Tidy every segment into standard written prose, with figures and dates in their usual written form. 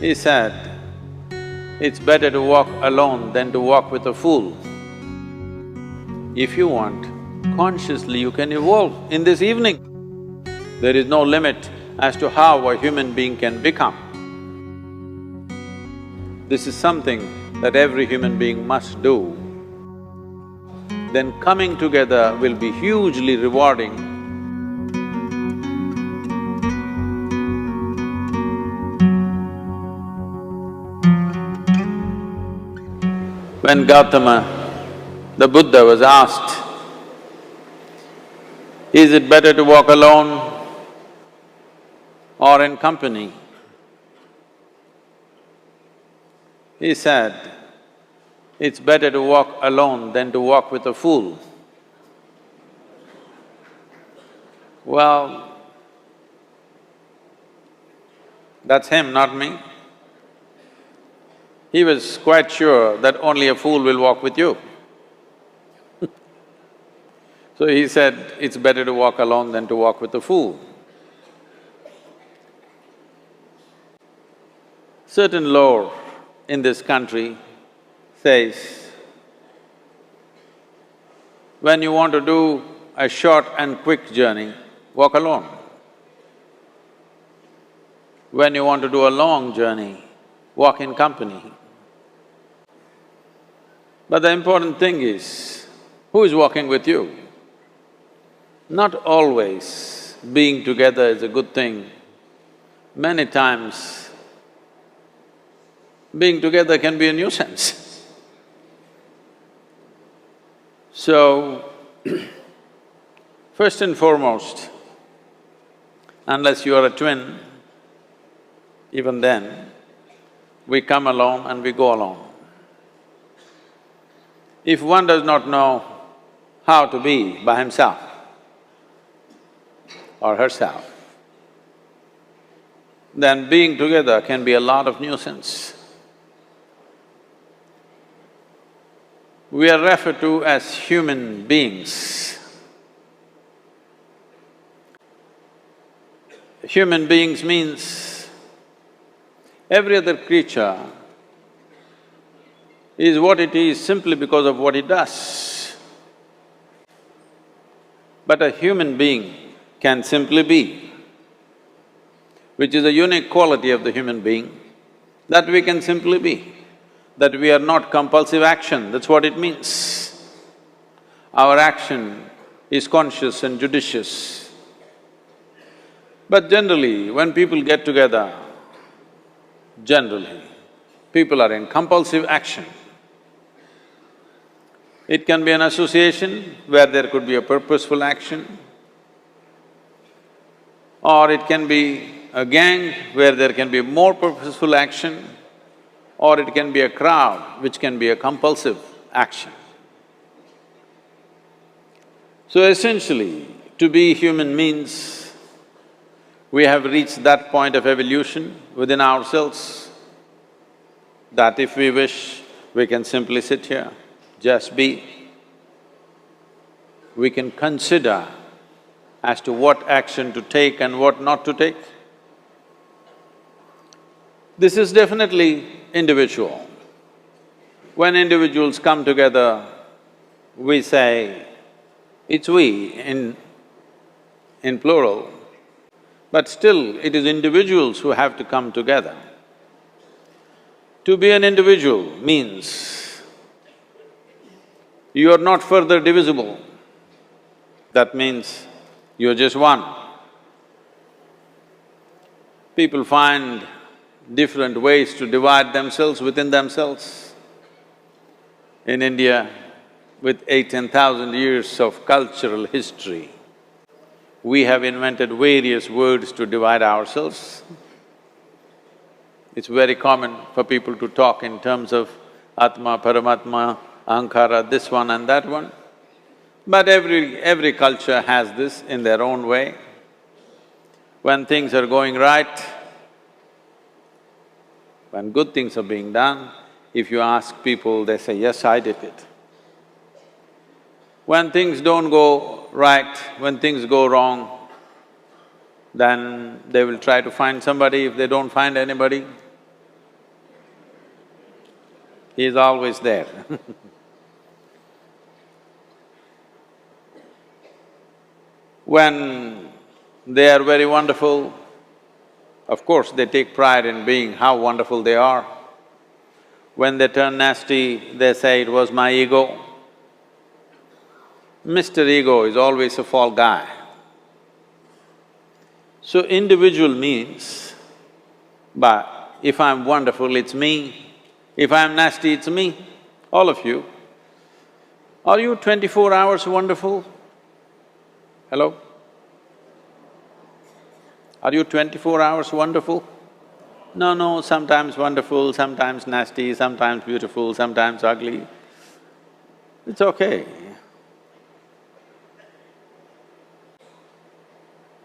He said, it's better to walk alone than to walk with a fool. If you want, consciously you can evolve in this evening. There is no limit as to how a human being can become. This is something that every human being must do. Then coming together will be hugely rewarding. When Gautama, the Buddha, was asked, is it better to walk alone or in company? He said, it's better to walk alone than to walk with a fool. Well, that's him, not me. He was quite sure that only a fool will walk with you. So he said, it's better to walk alone than to walk with a fool. Certain lore in this country says, when you want to do a short and quick journey, walk alone. When you want to do a long journey, walk in company. But the important thing is, who is walking with you? Not always being together is a good thing. Many times, being together can be a nuisance. So, first and foremost, unless you are a twin, even then, we come alone and we go alone. If one does not know how to be by himself or herself, then being together can be a lot of nuisance. We are referred to as human beings. Human beings means every other creature is what it is simply because of what it does. But a human being can simply be, which is a unique quality of the human being, that we can simply be. That we are not compulsive action, that's what it means. Our action is conscious and judicious. But generally, when people get together, generally, people are in compulsive action. It can be an association where there could be a purposeful action, or it can be a gang where there can be more purposeful action, or it can be a crowd which can be a compulsive action. So essentially, to be human means we have reached that point of evolution within ourselves that if we wish, we can simply sit here, just be. We can consider as to what action to take and what not to take. This is definitely individual. When individuals come together, we say, it's we in plural, but still it is individuals who have to come together. To be an individual means you are not further divisible. That means you're just one. People find different ways to divide themselves within themselves. In India, with 8,000–10,000 years of cultural history, we have invented various words to divide ourselves. It's very common for people to talk in terms of Atma, Paramatma, Ahankara, this one and that one. But every culture has this in their own way. When things are going right, when good things are being done, if you ask people, they say, yes, I did it. When things don't go right, when things go wrong, then they will try to find somebody. If they don't find anybody, he is always there. When they are very wonderful, of course they take pride in being how wonderful they are. When they turn nasty, they say, "It was my ego." Mr. Ego is always a fall guy. So individual means, but if I'm wonderful, it's me. If I'm nasty, it's me. All of you. Are you 24 hours wonderful? Hello? Are you 24 hours wonderful? No, sometimes wonderful, sometimes nasty, sometimes beautiful, sometimes ugly. It's okay.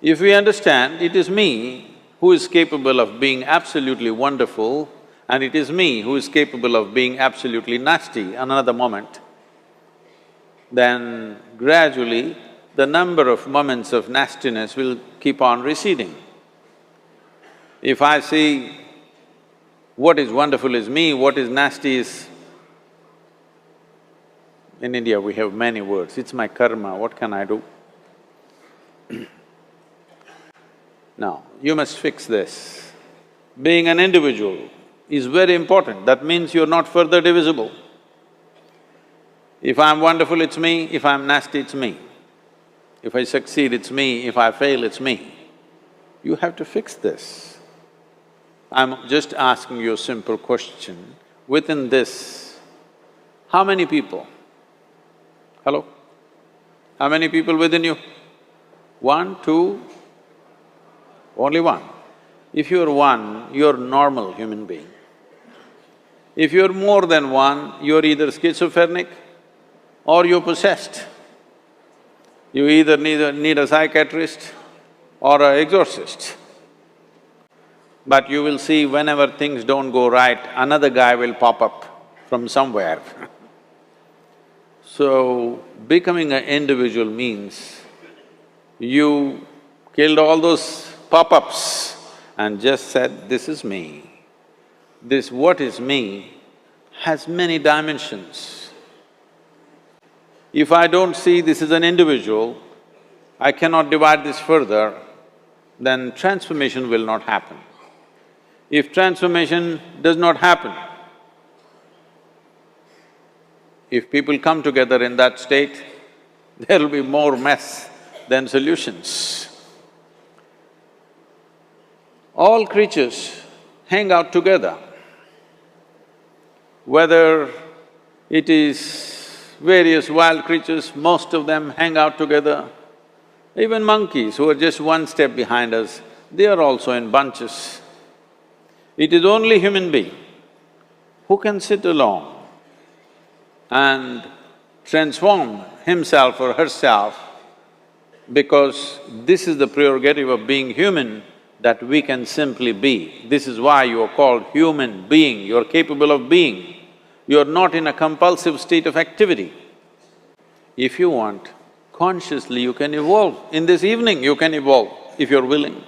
If we understand it is me who is capable of being absolutely wonderful and it is me who is capable of being absolutely nasty another moment, then gradually the number of moments of nastiness will keep on receding. If I see what is wonderful is me, what is nasty is… In India we have many words, it's my karma, what can I do? Now, you must fix this. Being an individual is very important, that means you're not further divisible. If I'm wonderful, it's me, if I'm nasty, it's me. If I succeed, it's me, if I fail, it's me. You have to fix this. I'm just asking you a simple question. Within this, how many people? Hello? How many people within you? One, two? Only one. If you're one, you're a normal human being. If you're more than one, you're either schizophrenic or you're possessed. You either need a psychiatrist or an exorcist. But you will see whenever things don't go right, another guy will pop up from somewhere. So, becoming an individual means you killed all those pop-ups and just said, "This is me." This what is me has many dimensions. If I don't see this is an individual, I cannot divide this further, then transformation will not happen. If transformation does not happen, if people come together in that state, there will be more mess than solutions. All creatures hang out together. Whether it is various wild creatures, most of them hang out together. Even monkeys who are just one step behind us, they are also in bunches. It is only human being who can sit alone and transform himself or herself, because this is the prerogative of being human, that we can simply be. This is why you are called human being, you are capable of being. You are not in a compulsive state of activity. If you want, consciously you can evolve. In this evening you can evolve, if you're willing.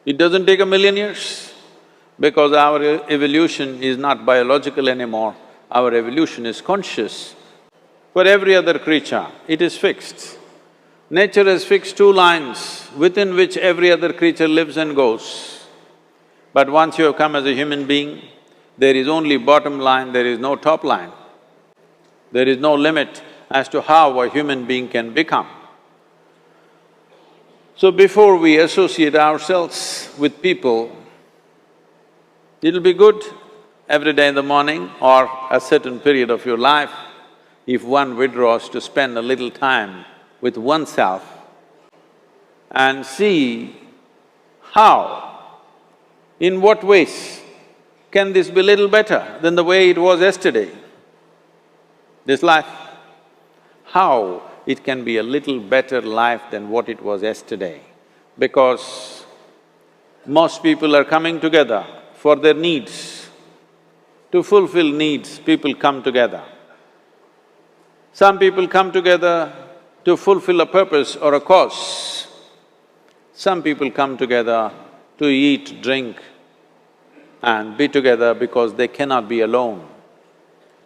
It doesn't take 1,000,000 years, because our evolution is not biological anymore, our evolution is conscious. For every other creature, it is fixed. Nature has fixed two lines within which every other creature lives and goes. But once you have come as a human being, there is only bottom line, there is no top line. There is no limit as to how a human being can become. So before we associate ourselves with people, it'll be good every day in the morning or a certain period of your life, if one withdraws to spend a little time with oneself and see how, in what ways can this be little better than the way it was yesterday, this life? How it can be a little better life than what it was yesterday, because most people are coming together for their needs. To fulfill needs, people come together. Some people come together to fulfill a purpose or a cause. Some people come together to eat, drink and be together because they cannot be alone.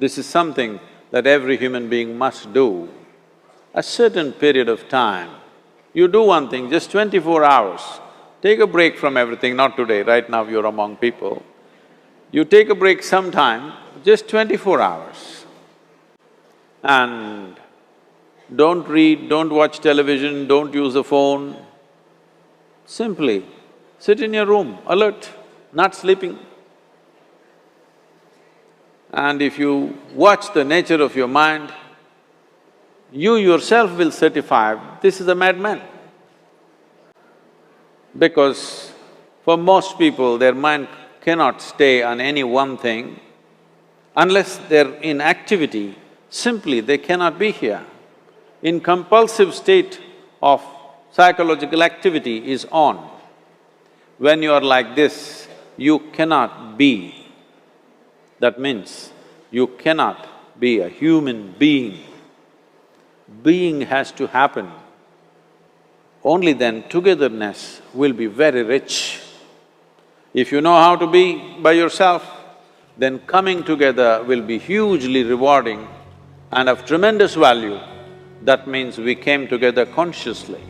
This is something that every human being must do. A certain period of time, you do one thing, just 24 hours, take a break from everything, not today, right now you're among people. You take a break sometime, just 24 hours. And don't read, don't watch television, don't use the phone. Simply sit in your room, alert, not sleeping. And if you watch the nature of your mind, you yourself will certify, this is a madman. Because for most people, their mind cannot stay on any one thing. Unless they're in activity, simply they cannot be here. In compulsive state of psychological activity is on. When you are like this, you cannot be. That means you cannot be a human being. Being has to happen. Only then togetherness will be very rich. If you know how to be by yourself, then coming together will be hugely rewarding and of tremendous value. That means we came together consciously.